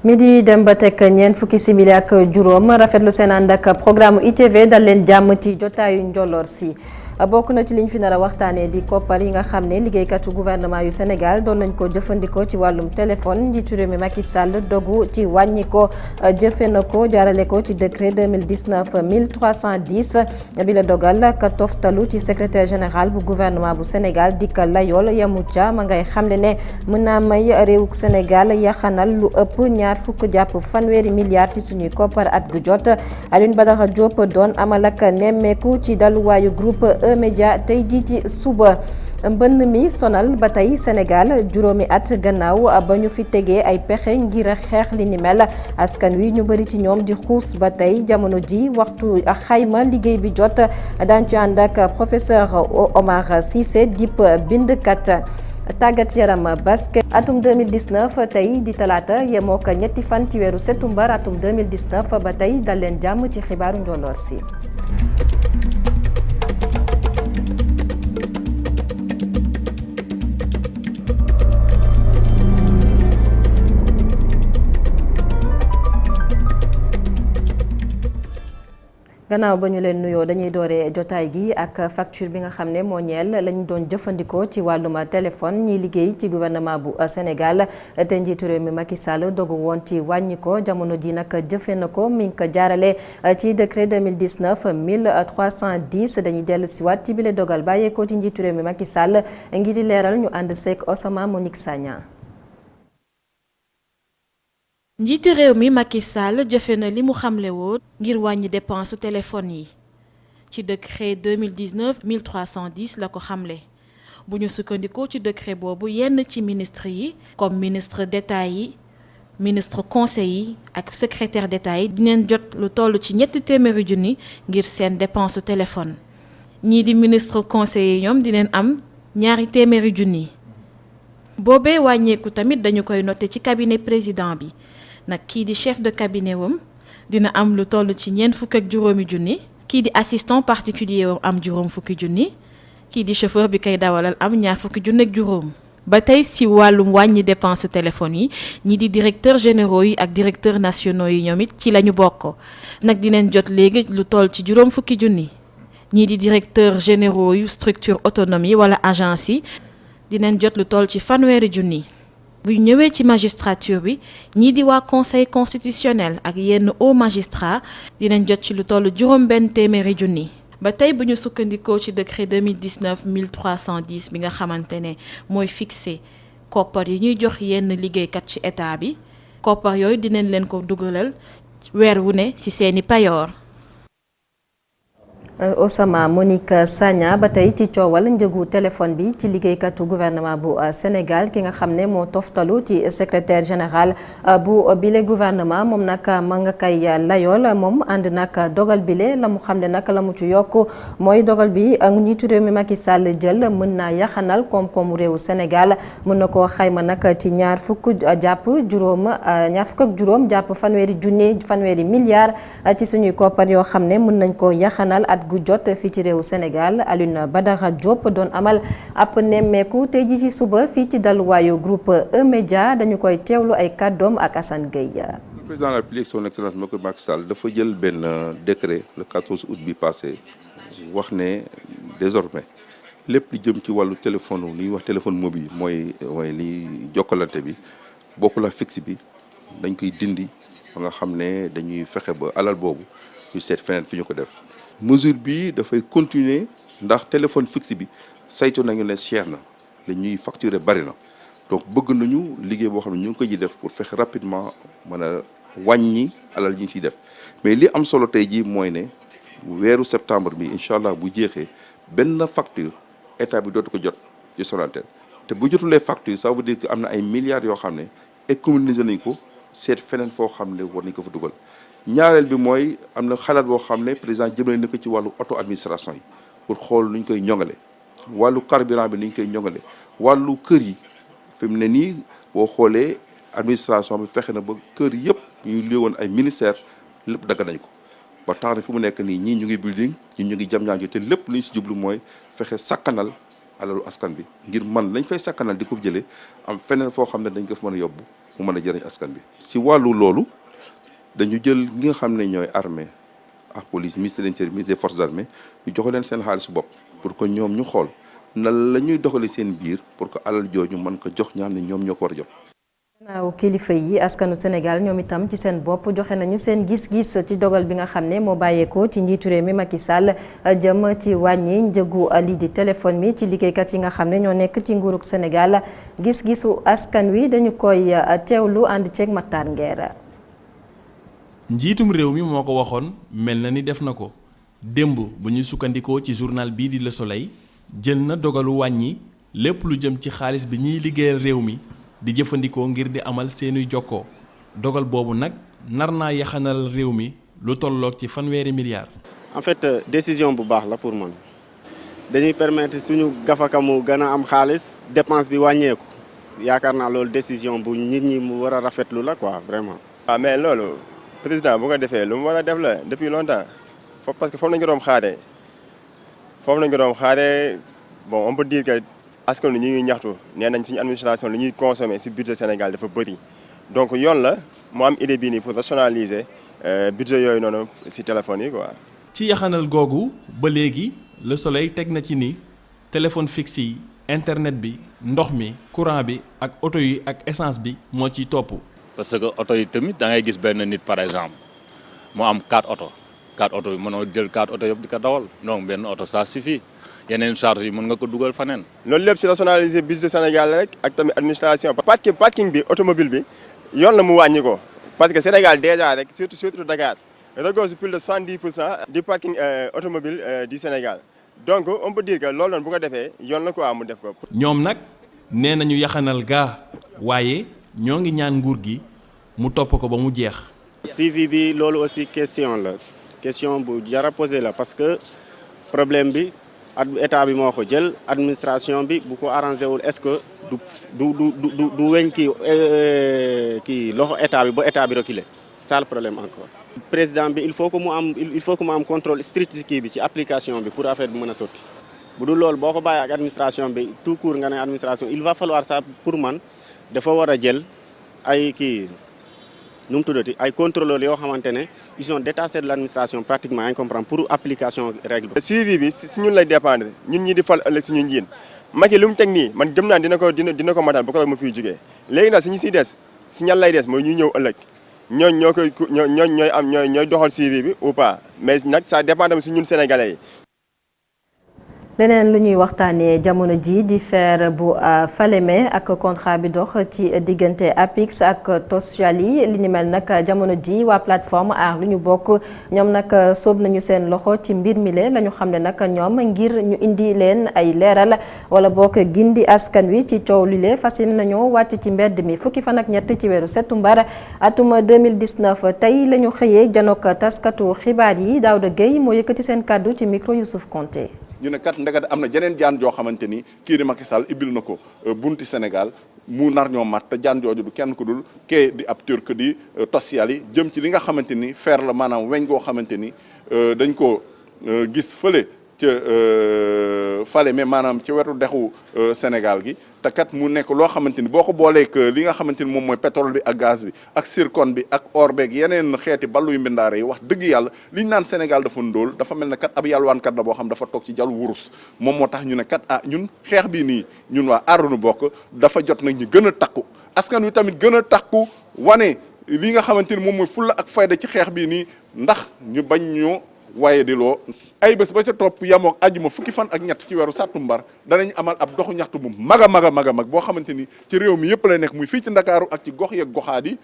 midi dem ba teg ñeent fukki simili ak juróom rafetlu seen ànd ak programme ITV dal leen jàmm ci jotaayu njolloor si bokk na ci liñ fi nar a waxtaanee di koppar yi nga xam ne liggéeykatu gouvernement yu Sénégal doon nañ ko jëfandikoo ci wàllum téléphone njiitu réew mi Macky Sall dogu ci wàññi ko jëfe na ko jaarale ko ci décret 2019 1310 bi la dogal ka toftalu ci secrétaire général bu gouvernement bu Sénégal dikka layool yamu ca ma ngay xamle ne mën naa may réewuk Sénégal yaxanal lu ëpp ñaar fukk jàpp fanweeri milliards ci suñuy koppar at gu jot Alioune Badara Diop doon amal ak nemmeeku ci daluwaayu groupe E-Média tey jii ci suba. mbënn mi sonal ba tey Sénégal juróomi at gannaaw ba ñu fi tegee ay pexe ngir xeex li ni mel askan wi ñu bëri ci ñoom di xuus ba tey jamono ji waxtu xayma liggéey bi jot daan ci ànd ak professeur Omar Cissé dip bindkat. tàggat yaram basket atum 2019 tey di talaata yemoo ko ñetti fan ci weeru setumbar atum 2019 ba tey dal leen jàmm ci xibaaru njolloor si. gannaaw ba ñu leen nuyoo dañuy dooree jotaay gi ak facture bi nga xam ne moo ñeel lañ doon jëfandikoo ci wàllum téléphone ñiy liggéey ci gouvernement bu Sénégal te njiitu réew mi Macky Sall dogu woon ci wàññi ko jamono ji nag jëfe na ko mi ngi ko jaarale ci décret 2019 1310 dañuy dellu si waat ci bile dogal bàyyeekoo ci njiitu réew mi Macky Sall ngir di leeral ñu ànd seek Osama Monique Sagna. njiiti réew mi Macky Sall jëfe na li mu xamle woon ngir wàññi dépense téléphone yi ci décret 2019 1310 la ko xamle bu ñu sukkandikoo ci décret boobu yenn ci ministre yi comme ministre d'État yi ministre conseil yi ak secrétaire d'État yi dineen jot lu toll ci ñetti téeméeri junni ngir seen dépense téléphone ñii di ministre conseil yi ñoom dineen am ñaari téeméeri junni boobee wàññeeku tamit dañu koy noté ci cabinet président bi nag kii di chef de cabinet wam dina am lu toll ci ñeent fukk ak juróomi junni kii di assistant particulier wam am juróom fukki junni kii di chauffeur bi koy dawalal am ñaar fukki junni ak juróom. ba tey si wàllum wàññi dépense téléphone yi ñii di directeur généraux yi ak directeur nationaux yi ñoom it ci la ñu bokk nag dinañ jot léegi lu toll ci juróom fukki junni ñii di directeur généraux yu structure autonome yi wala agence yi dinañ jot lu toll ci fanweeri junni. bu ñëwee ci magistrature bi ñii di waa conseil constitutionnel ak yenn haut magistrat dinañ jot ci lu toll juróom benn téeméeri junni ba tey bu ñu sukkandikoo ci décret 2019 1310 bi nga xamante ne mooy fixé koppar yi ñuy jox yenn liggéeykat ci état bi koppar yooyu dinañ leen ko dugalal weer wu ne ci seeni payoor. Osama Monique Sagna ba tey ci coowal njëgu téléphone bi ci liggéeykatu gouvernement bu Sénégal ki nga xam ne moo toftalu ci secrétaire général bu bile gouvernement moom nag ma nga kay layool moom ànd nag dogal bile la mu xam ne nag la mu ci yokk mooy dogal bi njiitu réew mi Macky Sall jël mën naa yaxanal koom-koomu réewu Sénégal mën na koo xayma nag ci ñaar fukk ak juróom jàpp fanweeri milliards ci suñuy koppar yoo xam ne mën nañ ko yaxanal at gu jot fii ci réewu Sénégal Alioune Badara Diop doon amal ab nemmeeku tey ji ci suba fii ci daluwaayu groupe E-Média dañu koy teewlu ay kàddoom ak Assane Gueye. Le président de la République son excellence Macky Sall dafa jël benn décret le 14 août bi passé wax ne désormais lépp li jëm ci wàllu téléphone li ñuy wax téléphone mobile mooy li jokkalante bi bokkul ak fixe bi dañ koy dindi ba nga xam ne dañuy fexe ba alal boobu ñu seet feneen fi ñu ko def. mesure bi dafay continuer ndax téléphone fixe bi saytu nañu ne cher na la ñuy facturer bari na donc bëgg nañu liggéey boo xam ne ñu ngi ko ji def pour fexe rapidement mën a wàññi alal yi ñu siy def mais li am solo tey jii mooy ne weeru septembre bi incha allah bu jeexee benn facture état bi dootu ko jot ci Sonatel te bu jotulee facture ça veut dire que am na ay milliards yoo xam ne économiser nañ ko seet feneen foo xam ne war nañ ko fa dugal. ñaareel bi mooy am na xalaat boo xam ne président jëmale na ko ci wàllu auto administration yi pour xool nu ñu koy ñoŋale wàllu carburant bi ni ñu koy ñoŋale wàllu kër yi fi mu ne nii boo xoolee administration bi fexe na ba kër yëpp ñu léewoon ay ministère lépp dagg nañ ko ba tax na fi mu nekk nii ñii ñu ngi building ñii ñu ngi jam ñaajo te lépp lu ñu si jublu mooy fexe sakkanal alalu askan bi ngir man lañ fay sakkanal di ko jëlee am feneen foo xam ne dañ ko fa mën a yóbbu mu mën a jëriñ askan bi. si wàllu loolu dañu jël ñi nga xam ne ñooy armée ak police, ministre de l'Intérieur, ministre des forces armées ñu jox leen seen xaalisu bopp pour que ñoom ñu xool nan la ñuy doxalee seen biir pour que alal jooju mën ko jox ñaam ne ñoom ñoo ko war a jox. naaw kilifa yi askanu Sénégal ñoom itam ci seen bopp joxe nañu seen gis-gis ci dogal bi nga xam ne moo bàyyeekoo ci njiitu réew mi Macky Sall jëm ci wàññi njëgu lii di téléphone mi ci liggéeykat yi nga xam ne ñoo nekk ci nguurug Sénégal gis-gisu askan wi dañu koy teewlu ànd ceeg Matar Nguer. njiitum réew mi moo ko waxoon mel na ni def na ko démb bu ñu sukkandikoo ci journal bii di Le Soleil jël na dogalu wàññi lépp lu jëm ci xaalis bi ñuy liggéeyal réew mi di jëfandikoo ngir di amal seeni jokkoo dogal boobu nag nar naa yaxanal réew mi lu tolloog ci fanweeri milliards. en fait décision bu baax la pour man dañuy permettre suñu gafaka mu gën a am xaalis dépense bi wàññeeku yaakaar naa loolu décision bu nit ñi mu war a rafetlu la quoi vraiment. waaw mais loolu président bu ko defee lu mu war a def la depuis longtemps foofu parce que foofu nañu ko doon xaaree bon on peut dire que. askan wi ñu ngi ñaxtu nee nañ suñu administration li ñuy consommer ci budget Sénégal dafa bëri donc yoon la mu am idée bii nii pour rationaliser budget yooyu noonu ci téléphone yi quoi. ci yaxanal googu ba léegi Le Soleil teg na ci ni téléphone fixe yi internet bi ndox mi courant bi ak oto yi ak essence bi moo ciy topp. parce que oto yi tamit da ngay gis benn nit par exemple mu am 4 oto yi mënoo jël 4 oto yëpp di ko dawal donc benn oto ça suffit. yeneen charge yi mën nga ko dugal faneen. loolu lépp ci rationaliser budget Sénégal rek ak tamit administration. parking bi automobile bi yoon la mu wàññi ko parce que Sénégal déjà rek surtout Dakar regorge plus de 70% du parking automobile du Sénégal donc on peut dire que loolu noonu bu ko defee yoon la quoi mu def ko. ñoom nag nee nañu yaxanal gaa waaye ñoo ngi ñaan nguur gi mu topp ko ba mu jeex. suivi bi loolu aussi question bu jar a posé la parce que problème bi. état bi moo ko jël administration bi bu ko arrangé wul est-ce que du weñ kii loxo état bi ba état bi reculer c'est ça le problème encore. président bi il faut que mu am contrôle strict ci kii bi ci application bi pour affaire bi mën a sotti bu dul loolu boo ko bàyyi ak administration bi tout court nga ne administration il va falloir ça pour man dafa war a jël ay kii nu mu tuddati ay contrôleurs yoo xamante ne ils sont détachés de l'administration pratiquement yaa ngi comprendre pour application règle bi. suivi bi si ñun lay dépendre ñun ñi di fal ëllëg suñu njiin Macky lu mu teg nii man gëm naa dina ko matal ba ko ma fiy jógee léegi nag suñu siy des si ñan lay des mooy ñuy ñëw ëllëg ñooy doxal suivi bi ou pas mais nag ça dépend tamit si ñun sénégalais yi. leneen lu ñuy waxtaanee jamono ji di fer bu Falémé ak contrat bi dox ci diggante APIX ak Toscali li ni mel nag jamono ji waa plateforme aar lu ñu bokk ñoom nag sóob nañu seen loxo ci mbir mi la ñu xam ne nag ñoom ngir ñu indi leen ay leeral wala bokk gindi askan wi ci coow li lee fas yéene nañoo wàcc ci mbedd mi fukki fan ak ñett ci weeru septembre atum 2019 tey la ñu xëyee janook taskatu xibaar yi Daouda Gueye moo yëkkati seen kàddu ci micro Youssouf Konté. ñu ne kat ndeket am na jeneen jaan joo xamante ni kii di Macky Sall ibbil na ko bunti Sénégal mu nar ñoo mat te jaan jooju du kenn ku dul kee di ab turc di Toscali jëm ci li nga xamante ni fer la maanaam weñ goo xamante ni dañ ko gis fële ca Falémé maanaam ci wetu dexu Sénégal gi te kat mu nekk loo xamante ni boo ko booleek li nga xamante ni moom mooy pétrole bi ak gaz bi ak zircon bi ak or beeg yeneen xeeti ballu yu mbindaare yi wax dëgg yàlla li ñu naan Sénégal dafa ndóol dafa mel ne kat ab yàlwaankat la boo xam dafa toog ci jàll wurus moom moo tax ñu ne kat ñun xeex bii nii ñun waa aar nu bokk dafa jot nag ñu gën a takku askan wi tamit gën a takku wane li nga xamante ni moom mooy fulla ak fayda ci xeex bii nii ndax ñu bañ ñoo waaye di loo ay bés ba ca topp yamook àjjuma fukki fan ak ñett ci weeru sàttumbar danañ amal ab doxu ñaxtu bu mag a mag boo xamante ni ci réew mi yëpp lay nekk muy fii ci Ndakaaru ak ci gox yeeg goxaat yi.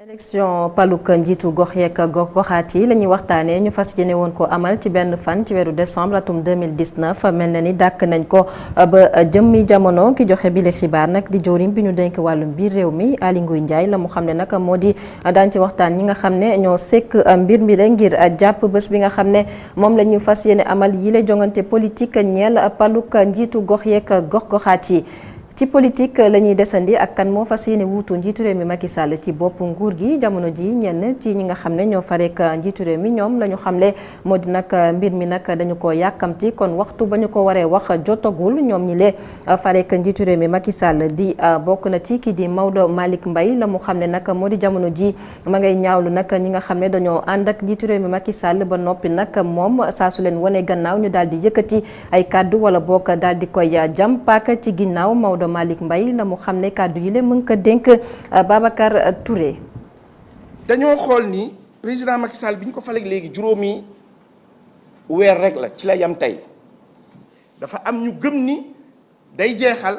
élection paluk njiitu gox yeeg goxaat yi la ñuy waxtaanee ñu fas yéene woon ko amal ci benn fan ci weeru décembre atum 2019 mel na ni dàkk nañ ko ba jëmmi jamono ki joxe bile xibaar nag di jëwriñ bi ñu dénk wàllum biir réew mi Aly Ngouille Ndiaye la mu xam ne nag moo di daan ci waxtaan ñi nga xam ne ñoo sekk mbir mi la ngir jàpp bés bi nga xam ne moom la ñu fas yéene amal yi la jongante politique ñeel paluk njiitu gox yeeg goxaat yi. ci politique la ñuy desandi ak kan moo fas yéene wuutu njiitu réew mi Macky Sall ci bopp nguur gi jamono ji ñenn ci ñi nga xam ne ñoo farek njiitu réew mi ñoom la ñu xamle moo di nag mbir mi nag dañu ko yàkkamti kon waxtu ba ñu ko waree wax jotagul ñoom ñi lee farek njiitu réew mi Macky Sall di bokk na ci kii di Maodo Malick Mbaye la mu xam ne nag moo di jamono ji ma ngay ñaawlu nag ñi nga xam ne dañoo ànd ak njiitu réew mi Macky Sall ba noppi nag moom saa su leen wane gannaaw ñu daal di yëkkati ay kàddu wala bokk daal di koy jam paaka ci ginnaaw Maodo Malick Mbaye la mu xam ne kàddu yi la mën ko dénk Babacar Touré. dañoo xool ni président Macky Sall bi ñu ko faleg léegi juróomi weer rek la ci la yam tey dafa am ñu gëm ni day jeexal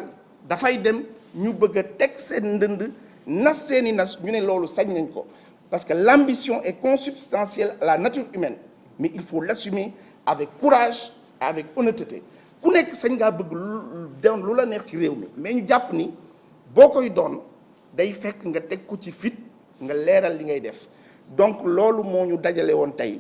dafay dem ñu bëgg a teg seen ndënd nas seeni nas ñu ne loolu sañ nañ ko parce que l'ambition est consubstantielle à la nature humaine mais il faut l'assumer avec courage avec honnêteté. ku nekk sañ ngaa bëgg doon lu la neex ci réew mi mais ñu jàpp ni boo koy doon day fekk nga teg ko ci fit nga leeral li ngay def donc loolu moo ñu dajale woon tey.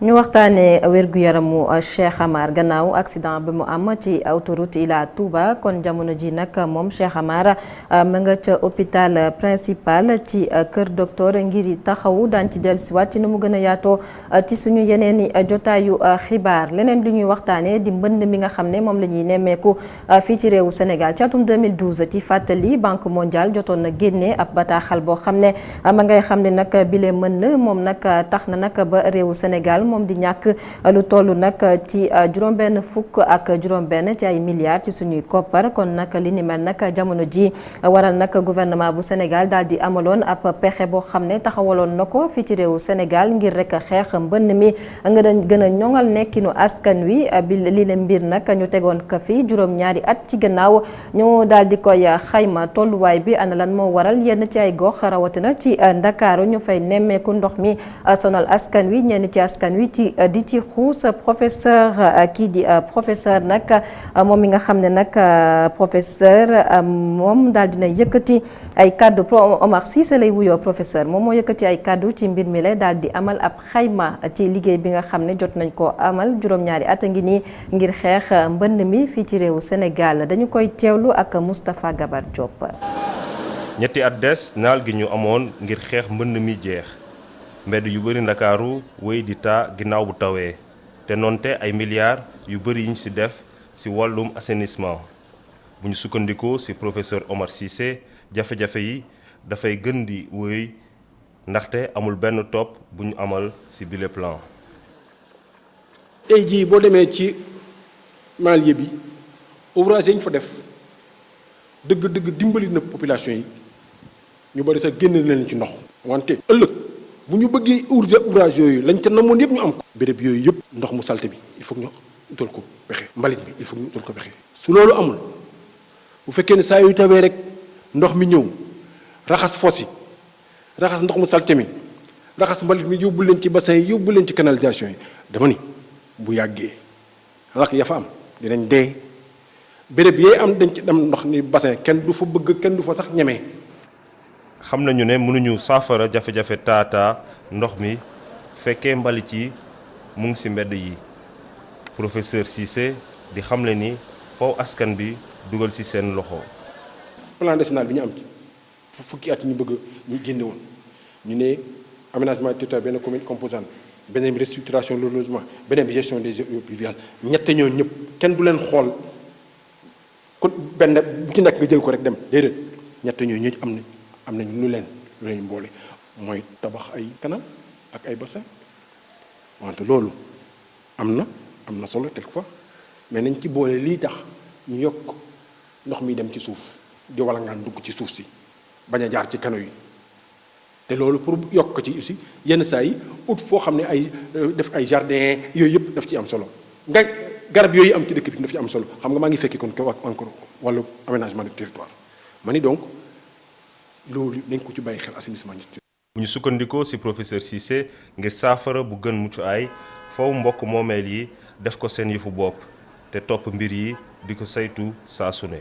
ñu waxtaanee wér-gu-yaramu Cheikh Amar gannaaw accident bi mu am ci autoroute Ila Touba kon jamono ji nag moom Cheikh Amar ma nga ca hôpital principal ci kër docteur ngir taxawu daan ci dellusiwaat ci nu mu gën a yaatoo ci suñu yeneen i jotaayu xibaar leneen lu ñuy waxtaanee di mbënd mi nga xam ne moom la ñuy nemmeeku fii ci réewu Sénégal ci atum 2012 ci fàttali Banque mondiale jotoon na génne ab bataaxal boo xam ne ma ngay xam ne nag bile mën moom nag tax na nag ba réewu Sénégal moom di ñàkk lu toll nag ci juróom-benn fukk ak juróom-benn ci ay milliards ci suñuy koppar kon nag li ni mel nag jamono ji waral nag gouvernement bu Sénégal daal di amaloon ab pexe boo xam ne taxawaloon na ko fii ci réewu Sénégal ngir rek xeex mbënn mi nga dañ gën a ñoŋal nekkinu askan wi bi li ne mbir nag ñu tegoon ko fi juróom-ñaari at ci gannaaw ñu daal di koy xayma tolluwaay bi ana lan moo waral yenn ci ay gox rawatina ci Ndakaaru ñu fay nemmeeku ndox mi sonal askan wi ñenn ci askan wi di ci xuus professeur kii di professeur nag moom mi nga xam ne nag professeur moom daal dina yëkkati ay kaddu Omar Cissé lay wuyoo professeur moom moo yëkkati ay kaddu ci mbir mi la daal di amal ab xayma ci liggéey bi nga xam ne jot nañ koo amal juróom-ñaari at a ngi nii ngir xeex mbënn mi fii ci réewu Sénégal dañu koy teewlu ak Moustapha Gabar Diop. ñetti at des naal gi ñu amoon ngir xeex mbënn mi jeex. mbedd yu bëri ndakaaru wéy di taa ginnaaw bu tawee te noonte ay milliards yu bëri yi ñu ci def ci wàllum assainissement bu ñu sukkandikoo ci professeur Omar Cissé jafe-jafe yi dafay gën di wéy ndaxte amul benn topp bu ñu amal ci bile plan. tey jii boo demee ci Malié bi ouvrage yi ñu fa def dëgg-dëgg dimbali na population yi ñu bari sax génn leen ci ndox wante ëllëg. bu ñu bëggee ouvrage yooyu lañ ca namoon yëpp ñu am ko. béréb yooyu yëpp ndox mu salte bi il faut ñu utal ko pexe mbalit mi il faut ñu utal ko pexe. su loolu amul bu fekkee ne saa yu tawee rek ndox mi ñëw raxas fosse yi raxas ndox mu salte mi raxas mbalit mi yóbbu leen ci bassin yi yóbbu leen ci canalisation yi dama ni bu yàggee lakk ya fa am dinañ dee béréb yee am dañ ci dem ndox ni bassin kenn du fa bëgg kenn du fa sax ñemee. xam nañu ne mënuñu saafara jafe-jafe taataa ndox mi fekkee mbalit yi mu ngi ci mbedd yi professeur Cissé di xamle ni faw askan bi dugal ci seen loxo. plan décennal bi ñu am ci fukki at ñu bëgg ñu génne woon ñu ne aménagement territorial benn commune composante beneen restructuration du logement beneen gestion des eaux pluviales ñett ñoo ñëpp kenn du leen xool ku benn bu ci nekk nga jël ko rek dem déedéet ñett ñoo ñëpp am nañ lu leen mboole mooy tabax ay canal ak ay bassin wante loolu am na solo quelquefois mais nañ ci boole lii tax ñu yokk ndox mi dem ci suuf di wala ngaan dugg ci suuf si bañ a jaar ci kano yi te loolu pour yokk ci aussi yenn saa yi ut foo xam ne ay def ay jardin yooyu yëpp daf ci am solo nga garab yooyu am ci dëkk bi daf ci am solo xam nga maa ngi fekki kon ko encore wàllu aménagement du territoire ma ni donc loolu nañ ko ci bàyyi xel assainissement. bu ñu sukkandikoo ci professeur Cissé ngir saafara bu gën mucc ay faw mbokk moomeel yi def ko seen yëfu bopp te topp mbir yi di ko saytu saa su ne.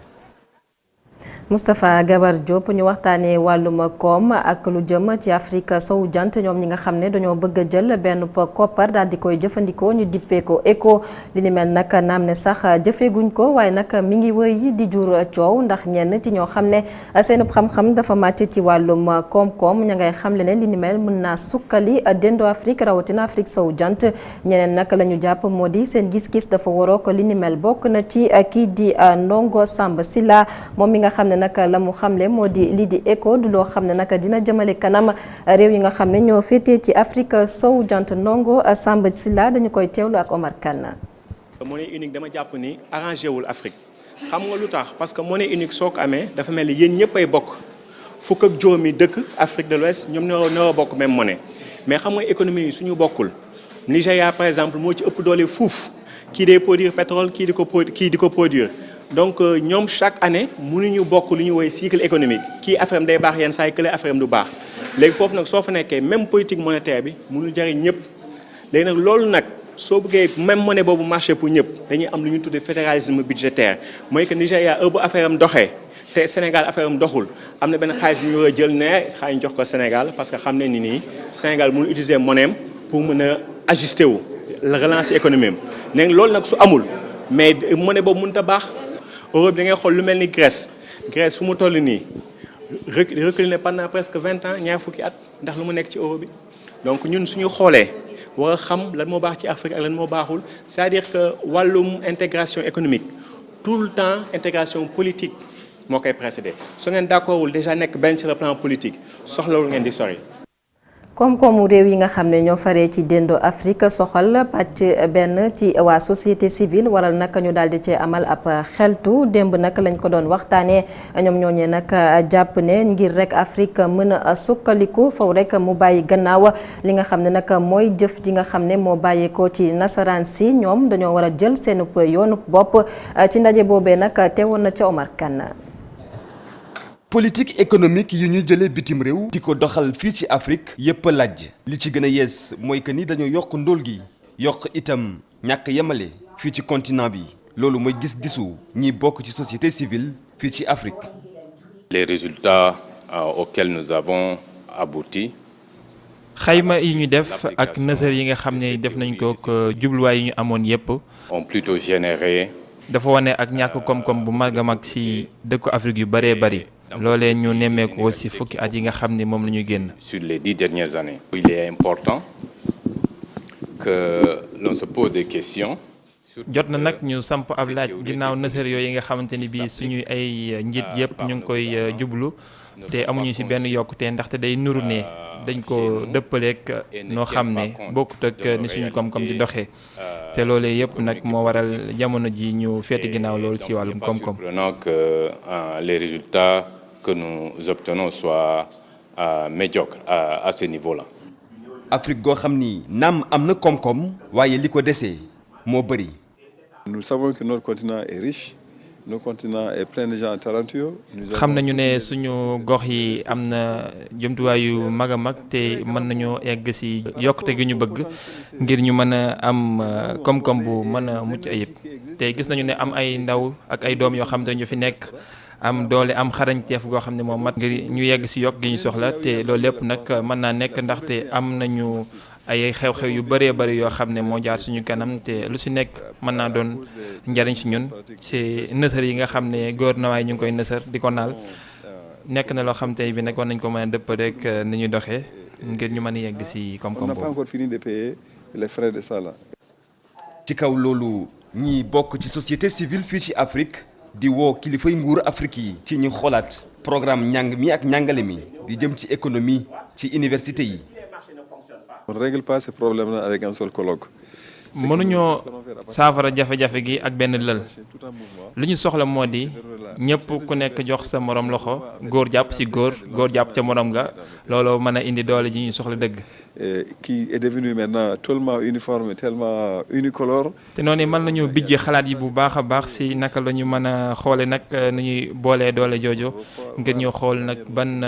Moustapha Gabar Diop ñu waxtaanee wàllum koom ak lu jëm ci Afrique sowu jant ñoom ñi nga xam ne dañoo bëgg a jël benn koppar daal di koy jëfandikoo ñu dippee ko ECO li ni mel nag naam ne sax jëfeeguñ ko waaye nag mi ngi wëy di jur coow ndax ñenn ci ñoo xam ne seenub xam-xam dafa màcc ci wàllum koom-koom ña ngay xamle ne li ni mel mën naa sukkali dendoo Afrique rawatina Afrique sowu jant ñeneen nag la ñu jàpp moo di seen gis-gis dafa waroo ko li ni mel bokk na ci kii di Ndongo Samba Sylla moom mi nga xam ne nag la mu xamle moo di lii di ECO du loo xam ne nag dina jëmale kanam réew yi nga xam ne ñoo féetee ci Afrique sowu jant. Ndongo Samba Sylla dañu koy teewlu ak Omar Kane. monnaie unique dama jàpp ni arrangé wul Afrique xam nga lu tax parce que monnaie unique soo ko amee dafa mel ni yéen ñëpp ay bokk fukk ak juróomi dëkk Afrique de l'Ouest ñoom ñoo bokk même monnaie mais xam nga économie yi suñu bokkul Nigéria par exemple moo ci ëpp doole fuuf kii day produire pétrole kii di ko produire. donc ñoom chaque année mënuñu bokk lu ñu woy cycle économique kii affaire am day baax yenn saa yi kële affaire am du baax léegi foofu nag soo fa nekkee même politique monétaire bi mënul jariñ ñëpp léegi nag loolu nag soo bëggee même monnaie boobu marché pour ñëpp dañuy am lu ñu tuddee fédéralisme budgétaire mooy que Nigéria bu affaire am doxee te Sénégal affaire am doxul am na benn xaalis bu ñu war a jël ne xaalis ñu jox ko Sénégal parce que xam ne ni nii Sénégal mënu utiliser monnaie am pour mën a ajuster wu relancer économie am léegi loolu nag su amul mais monnaie boobu mënut a baax. Europe da ngay xool lu mel ni Grèce fu mu toll nii reculé na pendant presque 20 ans ñaar fukki at ndax lu mu nekk ci euro bi donc ñun suñu xoolee war a xam lan moo baax ci Afrique ak lan moo baaxul c'est-à-dire que wàllum intégration économique tout le temps intégration politique moo koy précédé su ngeen d'accordul déjà nekk benn sur le plan politique soxlawul ngeen di sori. koom-koomu réew yi nga xam ne ñoo faree ci dendoo Afrique soxal pàcc benn ci waa société civile waral nag ñu daal di cee amal ab xeltu démb nag lañ ko doon waxtaanee ñoom ñooñee nag jàpp ne ngir rek Afrique mën a sukkaliku faw rek mu bàyyi gannaaw li nga xam ne nag mooy jëf ji nga xam ne moo bàyyeekoo ci nasaraan si ñoom dañoo war a jël seen yoonu bopp ci ndaje boobee nag teewoon na ca Omar Kane. politique économique yu ñuy jëlee bitim réew di ko doxal fii ci Afrique yépp laaj li ci gën a yees mooy que ni dañoo yokk ndóol gi yokk itam ñàkk yemale fii ci continent bi loolu mooy gis-gisu ñiy bokk ci société civile fii ci Afrique. Les résultats auxquels nous avons abouti. xayma yi ñu def ak nësër yi nga xam ne def nañ ko ak jubluwaay yi ñu amoon yépp ont plutôt généré. dafa wane ak ñàkk koom-koom bu mag a mag ci dëkku Afrique yu bëree bëri. loolee ñu nemmeeku ko ci fukki at yi nga xam ne moom la ñu génn. Sur les 10 dernières années. Il est important que l'on se pose des questions. jot na nag ñu samp ab laaj ginnaaw nësër yooyu nga xamante ni bii suñuy ay njiit yëpp ñu ngi koy jublu te amuñu ci benn yokkute ndaxte day nuru ne dañ ko dëppaleek noo xam ne bokkut ak ni suñu koom-koom di doxee te loolee yëpp nag moo waral jamono ji ñu feeti ginnaaw loolu ci wàllum koom-koom. Surprenant que les résultats que nous obtenons soient médiocres à ce niveau-là. Afrique goo xam ni naam am na koom-koom waaye li ko desee moo bëri. Nous savons que notre continent est riche. Notre continent est plein de gens talentueux. xam nañu ne suñu gox yi am na jumtuwaay yu mag a mag te mën nañoo egg ci yokkute gi ñu bëgg ngir ñu mën a am koom-koom bu mën a mucc ayib te gis nañu ne am ay ndaw ak ay doom yoo xam ne ñu fi nekk am doole am xarañteef goo xam ne moom mat ngir ñu yegg ci yokk gi ñu soxla te loolu lépp nag mën naa nekk ndaxte am nañu ay xew-xew yu bëree bëri yoo xam ne moo jaar suñu kanam te lu ci nekk mën naa doon njariñ ci ñun ci nësër yi nga xam ne gouvernement yi ñu ngi koy nësër di ko naal nekk na loo xam tey bi nag war nañ ko mën a dëpp rek ni ñu doxee ngir ñu mën a yegg ci koom-koom boobu. On n'a pas encore fini de payer les frais de ça là. ci kaw loolu ñi bokk ci société civile fii ci Afrique di woo kilifay nguur Afrique yi ci ñu xoolaat programme njàng mi ak njàngale mi di jëm ci économie ci université yi. On ne règle pas ces problèmes-là avec un seul colloque. mënuñoo saafara jafe-jafe gi ak benn lël li ñu soxla moo di ñëpp ku nekk jox sa morom loxo góor jàpp ci góor jàpp ca morom nga looloo mën a indi doole ji ñu soxla dëgg. Qui est devenu maintenant tellement uniforme tellement unicolore. te noonu mën nañu bijji xalaat yi bu baax a baax ci naka la ñu mën a xoole nag nu ñuy boolee doole joojo ngir ñu xool nag ban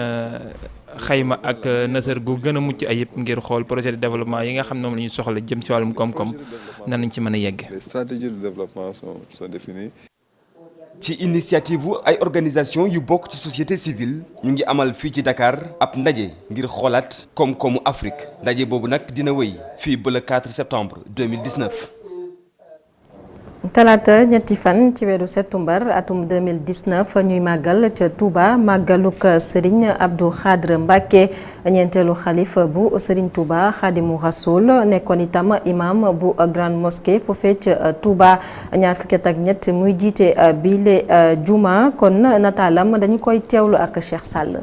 xayma ak nësër gu gën a mucc ayib ngir xool projet de développement yi nga xam ne moom la ñu soxla jëm ci wàllum koom-koom nan lañ ci mën a yegg. Les stratégies de développement sont définies. ci initiative ay organisation yu bokk ci société civile ñu ngi amal fii ci Dakar ab ndaje ngir xoolaat koom-koomu Afrique ndaje boobu nag dina wéy fii ba le 4 septembre 2019. talaata ñetti fan ci weeru septembre atum 2019 ñuy màggal ca Touba màggaluk Serigne Abdou Khadre Mbacké ñeenteelu xalif bu Serigne Touba Khadimou Rassoul nekkoon itam imam bu grande mosquée foofee ca Touba ñaar fukki at ak ñett muy jiite bile juma kon nataalam dañu koy teewlu ak Cheikh Sall.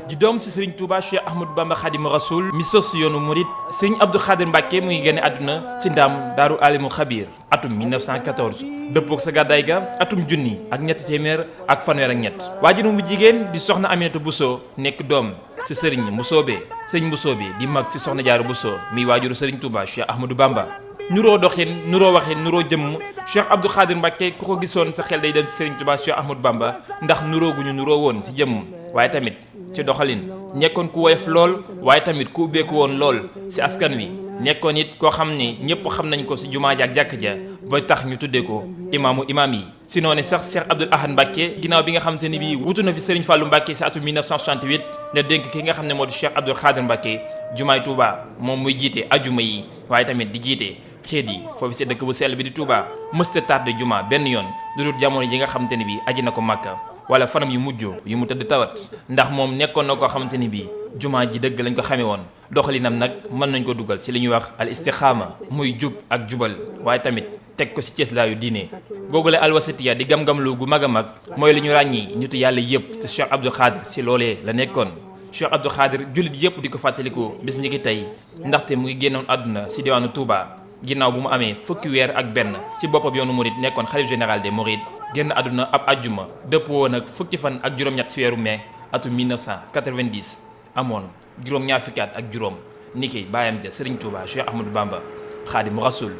di doom si Serigne Touba Cheikh Ahmadou Bamba Khadimou Rassoul mi sos yoonu murit Serigne Abdou Khadre Mbacké mu ngi génne àdduna si ndaam Daaru Alimul Xabiir atum 1914 dëppook sa gàddaay ga atum junni ak ñetti téeméer ak fanweer ak ñett waajuram bu jigéen di soxna Aminata Bousso nekk doom si Serigne Mbusoobe Serigne Mbusoobe di mag si soxna Jaara Bousso mi waajuru Serigne Touba Cheikh Ahmadou Bamba nuroo doxin nuroo waxin nuroo jëmm Cheikh Abdou Khadre Mbacké ku ko gisoon sa xel day dem si Serigne Touba Cheikh Ahmadou Bamba ndax nuroo gu ñu nuroo woon si jëmm waaye tamit ci doxalin nekkoon ku woyof lool waaye tamit ku ubbeeku woon lool ci askan wi nekkoon it koo xam ne ñëpp xam nañ ko ci jumaa ja ak jàkk ja ba tax ñu tuddee ko imaamu imaam yi si noonu sax Cheikh Abdoul Ahad Mbacké ginnaaw bi nga xamante ni bii wutu na fi Serigne Fallou Mbacké ci atum 1968 la dénk ki nga xam ne moo di Cheikh Abdou Khadre Mbacké jumaay Touba moom muy jiite ajuma yi waaye tamit di jiite xeet yi foofu ci dëkk bu sell bi di Touba mësta tardé juma benn yoon lu dul jamono yi nga xamante ni bii aji na ko Makka wala fanam yu mujj yu mu tëdd tawat ndax moom nekkoon na koo xamante ni bii jumaa ji dëgg lañ ko xamee woon doxalinam nag mën nañ ko dugal ci li ñuy wax al istixaama muy jub ak jubal waaye tamit teg ko ci cëslaayu diine googule alwasatiya di gam-gamlu gu mag a mag mooy li ñu ràññi nitu yàlla yëpp te Cheikh Abdou Khadre ci loolee la nekkoon Cheikh Abdou Khadre jullit yëpp di ko fàttaliku bis ñi ki tey ndaxte mu ngi génnoon àdduna ci diwaanu Touba ginnaaw bu mu amee fukki weer ak benn ci boppam yoonu murid nekkoon xalif général des mourides génn àdduna ab ajjuma dëppoo woon ak fukki fan ak juróom-ñett ci weeru mai atum 1990 amoon juróom-ñaar fukki at ak juróom niki baayam ja Serigne Touba Cheikh Ahmadou Bamba Khadimou Rassoul.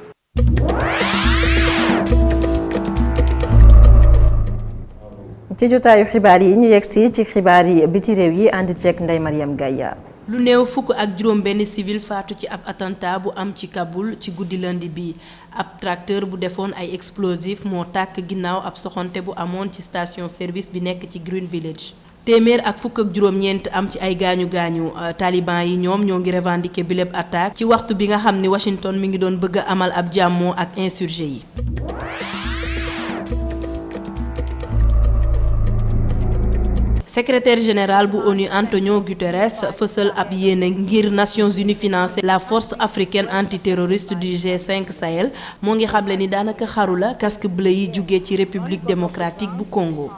ci jotaayu xibaar yi ñu yegsi ci xibaar yi biti réew yi ànd ceeg Ndeye Mariam Gaye. lu néew fukk ak juróom benn civil faatu ci ab attentat bu am ci Kaboul ci guddi lundi bi ab tracteur bu defoon ay explosif moo tàkk ginnaaw ab soxante bu amoon ci station service bi nekk ci Green Village. téeméer ak fukk ak juróom-ñeent am ci ay gaañu gaañu taliban yi ñoom ñoo ngi revendiquer bi lépp attaque ci waxtu bi nga xam ni Washington mi ngi doon bëgg a amal ab jàmmoo ak insurgé yi. secrétaire général bu ONU Antonio Guterres fësal ab yéene ngir Nations Unies financer la force africaine antiterroriste du G5 Sahel moo ngi xamle ni daanaka xaru la casque bleu yi jóge ci République démocratique bu Congo.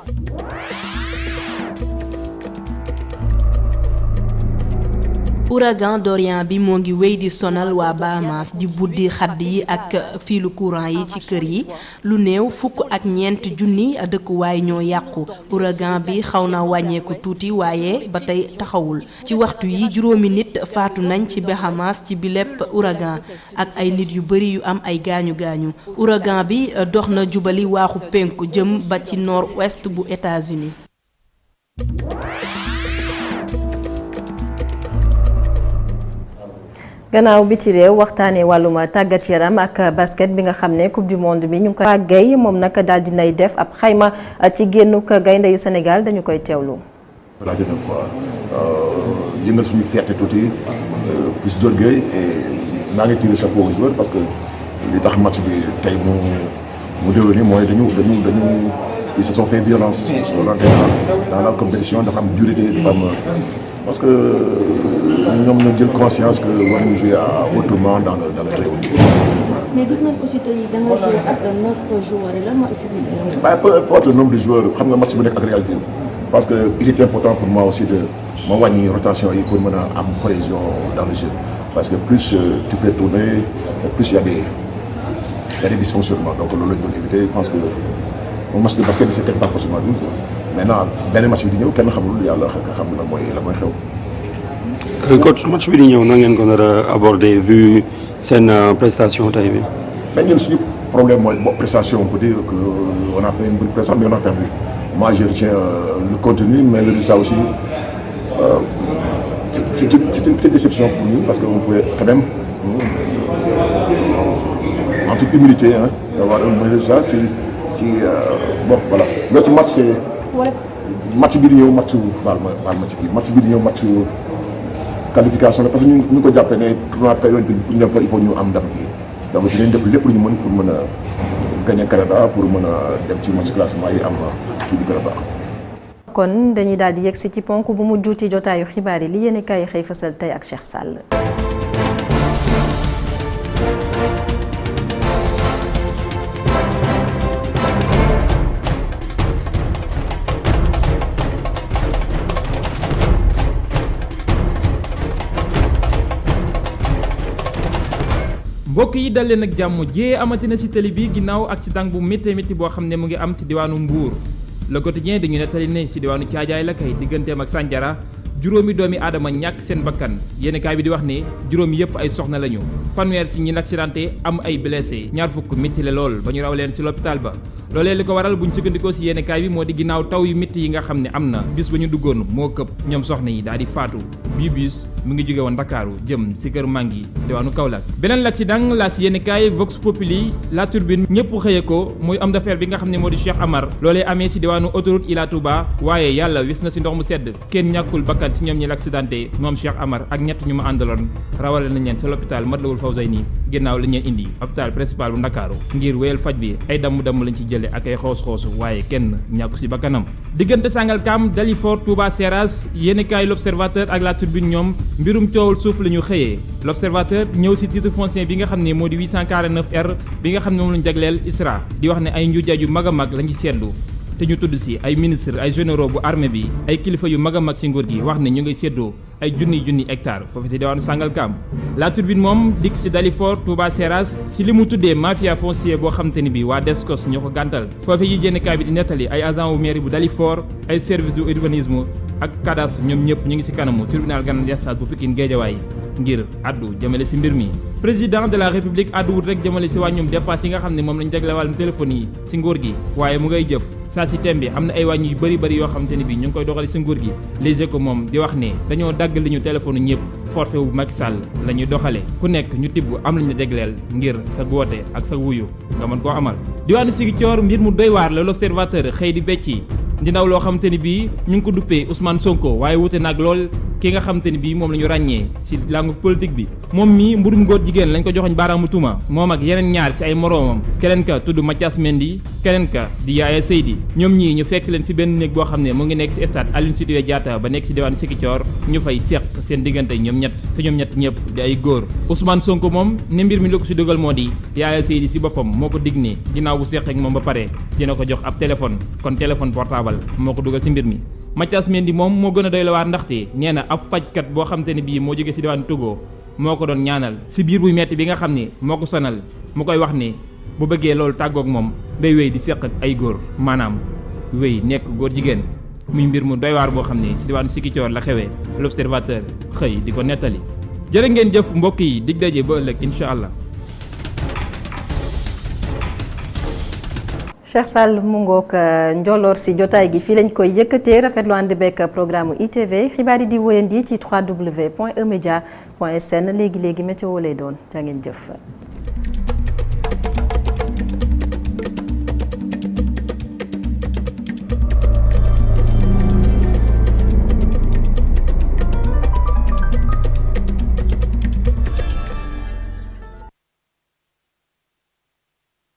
ouragan Dorian bi moo ngi wéy di sonal waa Bahamas di buddi xadd yi ak fiilu courant yi ci kër yi lu néew fukk ak ñeent junni dëkkuwaay ñoo yàqu ouragan bi xaw na wàññeeku tuuti waaye ba tey taxawul ci waxtu yi juróomi nit faatu nañ ci Bahamas ci bi lépp ouragan ak ay nit yu bari yu am ay gaañu gaañu ouragan bi dox na jubali waaxu penku jëm ba ci nord-ouest bu États-Unis. gannaaw bi ci réew waxtaanee wàllum tàggat yaram ak basket bi nga xam ne coupe du monde bi ñu ngi ko àggay moom nag daal dinay def ab xayma ci génnuk gaynde yu Sénégal dañu koy teewlu. la dernière fois yëngal suñu fierté tuuti plus d'orgueil et maa ngi tiré chapeau aux joueurs parce que li tax match bi tey mu déwéni mooy dañu ils se sont fait violence dans la compétition dafa am dureté dafa am parce que ñoom ñoo jël conscience que war nañu jouer autrement dans le très haut niveau. mais gis nañ aussi tey da nga joué ak 9 joueurs lan moo expliqué. peu importe le nombre de joueurs xam nga match bu nekk ak réalité parce que il était important pour moi aussi de ma wàññi rotation yi pour mën a am cohésion dans le jeu parce que plus tu fais tourner plus il y a des dysfonctionnements donc loolu la ñu doon éviter je pense que mon match de basket c'était pas forcément dur maintenant benn match bi di ñëw kenn xamul yàlla xam la mooy xew. coach match bi di ñëw na ngeen ko nar a aborder vu seen prestation tey bi. mais ñun suñu problème mooy prestation on peut dire que on a fait une bonne prestation mais on a perdu moi je retiens le contenu mais le résultat aussi c'est une petite déception pour nous parce que on pouvait quand même en toute humilité avoir un bon résultat si ci bon voilà l'autre match c'est match bi di ñëw match baal ma ci kii match bi di ñëw match qualification la parce que ñu ko jàppee ne tournoi période bi pour ñu dem fa il faut ñu am ndam fii donc dinañ def lépp lu ñu mën pour mën a gagner Canada pour mën a dem ci match classement yi am kii bu gën a baax. kon dañuy daal di yegsi ci ponk bu mujj ci jotaayu xibaar yi li yéen i kaay xëy fësal tey ak Cheikh Sall. mbokk yi dal leen ak jàmm jee amatina ci télé bi ginnaaw accident bu métti métti boo xam ne mu ngi am ci diwaanu Mbour Le Quotidien dañu nettali ne ci diwaanu Caajaay la kay digganteem ak Sandiara juróomi doomi aadama ñàkk seen bakkan yéenekaay bi di wax ne juróomi yëpp ay soxna lañu fanweer ci ñi accidenté am ay blessé ñaar fukk métti la lool ba ñu raw leen ci l'hôpital ba loolee li ko waral bu ñu sukkandikoo ci yéenekaay bi moo di ginnaaw taw yu métti yi nga xam ne am na bis ba ñu duggoon moo këpp ñoom soxna yi daal di faatu bii bis mu ngi jóge woon Ndakaaru jëm ci kër Mangi ci diwaanu Kaolack beneen l'accident la ci yéenekaay Vox Populi La Turbine ñëpp xëye ko muy homme d'affaires bi nga xam ne moo di Cheikh Amar loolee amee ci diwaanu autoroute Ila Touba waaye yàlla wis na ci ndox mu sedd kenn ñàkkul bakkan ci ñoom ñi l'accidenté moom Cheikh Amar ak ñett ñu ma àndaloon rawale nañ leen ci l'hôpital Matlaboul Fawzayni ginnaaw lañ leen indi hôpital principal bu Ndakaaru ngir wéyal faj bi ay damm-damm lañ ci jële ak ay xoos-xoosu waaye kenn ñàkku ci bakkanam diggante Sangalkam Dalifort Touba Seras yéenekaay L'Observateur ak La Turbine ñoom mbirum coowul suuf la ñu xëyee L'Observateur ñëw ci titre foncier bi nga xam ne moo di 849R bi nga xam ne moom lañu jagleel ISRA di wax ne ay njuujaay yu mag a mag lañ ci seetlu te ñu tudd ci ay ministre ay généraux bu armée bi ay kilifa yu mag a mag ci nguur gi wax ne ñu ngay séddoo ay junni hectare foofu ci diwaanu Sangalkam La Turbine moom dikk ci Dalifort Touba Seras ci li mu tuddee mafia foncier boo xam te ni bi waa Descos ñoo ko gàntal foofu yi yéenekaay bi di nettali ay agent wu mairie bu Dalifort ay service du urbanisme ak cadastre ñoom ñëpp ñu ngi ci kanamu tribunal grande instance bu Pikine Guédiawaye ngir addu jëmale ci mbir mi président de la république addu wut rek jëmale ci wàññum dépense yi nga xam ne moom lañ jagle wàllum téléphone yi ci nguur gi waaye mu ngay jëf saa ci thème bi am na ay wàññi yu bëri yoo xamante ni bi ñu ngi koy doxale ci nguur gi Les Échos moom di wax ne dañoo dagg li ñu téléphone ñëpp forfait wu Macky Sall la ñuy doxale ku nekk ñu tibb am lañu jagleel ngir sa woote ak sa wuyu nga mën koo amal diwaanu Ziguinchor mbir mu doy waar la L'Observateur xëy di becci di ndaw loo xamante ni bii ñu ngi ko duppee Ousmane Sonko waaye wute nag lool ki nga xamante ni bii moom la ñu ràññee ci langue politique bi moom mii mburum góor jigéen lañ ko joxoñ baaraamu tuuma moom ak yeneen ñaar ci ay moroomam keneen ka tudd Mathias Mendy keneen ka di Yaya Seydi ñoom ñii ñu fekk leen ci benn néeg boo xam ne mu ngi nekk ci stade Aline Sitoé Diatta ba nekk ci diwaanu Ziguinchor ñu fay seq seen diggante ñoom ñett te ñoom ñett ñëpp di ay góor Ousmane Sonko moom ne mbir mi lu ko ci dugal moo di Yaya Seydi ci boppam moo ko dig ne ginnaaw bu seq ak moom ba pare dina ko jox ab téléphone kon téléphone portable moo ko dugal ci mbir mi Mathias Mendy moom moo gën a doy la waar ndaxte nee na ab fajkat boo xam te ne bii moo jóge ci diwaanu Togo moo ko doon ñaanal ci biir buy metti bi nga xam ne moo ko sonal mu koy wax ne bu bëggee loolu tàggoog moom day wéy di seq ak ay góor maanaam wéy nekk góor jigéen muy mbir mu doy waar boo xam ne ci diwaanu Ziguinchor la xewee L'Observateur xëy di ko nettali jërë ngeen jëf mbokk yi dig daje ba ëllëg incha allah. Cheikh Sall mu ngoog njoloor si jotaay gi fii lañ koy yëkkatee rafetlu ànd bekk programme ITV xibaar yi di wóyandi ci www.emedia.sn léegi météo lay doon jaa ngeen jëf.